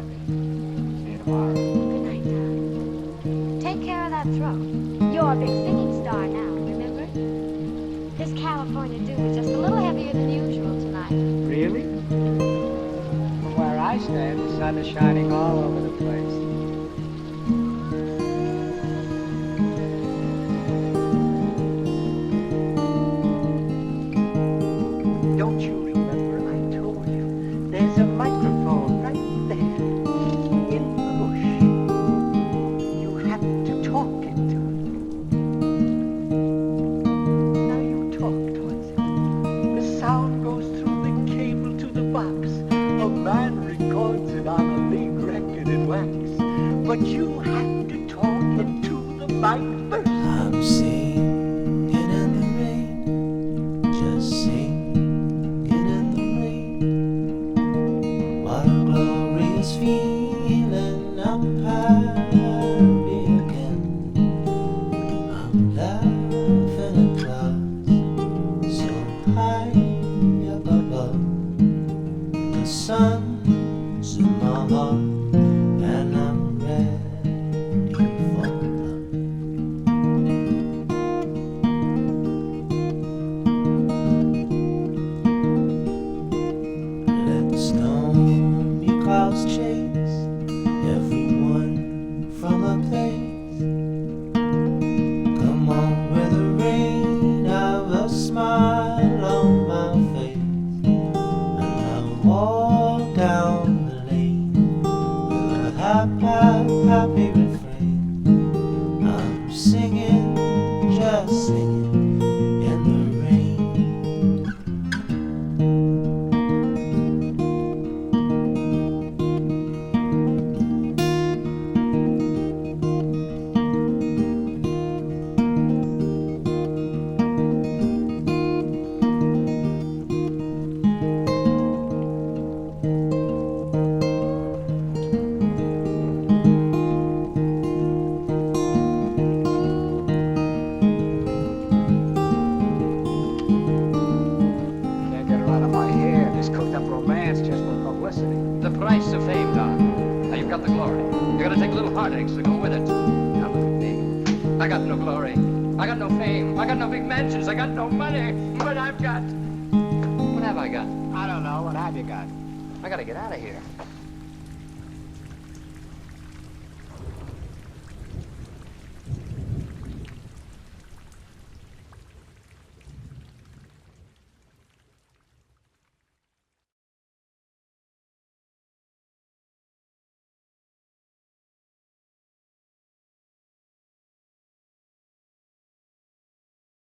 Abby. See you tomorrow. Good night, darling. Take care of that throat. You're a big singing star now, remember? This California dew is just a little heavier than usual tonight. Really? From where I stand, the sun is shining all over the place. Don't you remember I told you there's a microphone right there in the bush? You have to talk into it. Now you talk towards it. The sound goes through the cable to the box. A man records it on a big record in wax. But you have to talk into the mic first. I'm singing in the rain, just singing in the rain. What a glorious feeling, I'm happy again. I'm laughing at clouds so high up above. The sun's in my heart and I'm ready for love. Let the stormy clouds chase everyone from a place. Come on with the rain, have a smile on my face, and I'll walk down the lane with a happy refrain. I'm singing, just singing in the rain. Can't get her out of my hair. This cooked up romance just for publicity. The price of fame, Don. Now you've got the glory. You gotta take little heartaches to go with it. Now look at me. I got no glory. I got no fame. I got no big mansions. I got no money. But I've got. What have I got? I don't know. What have you got? I gotta get out of here.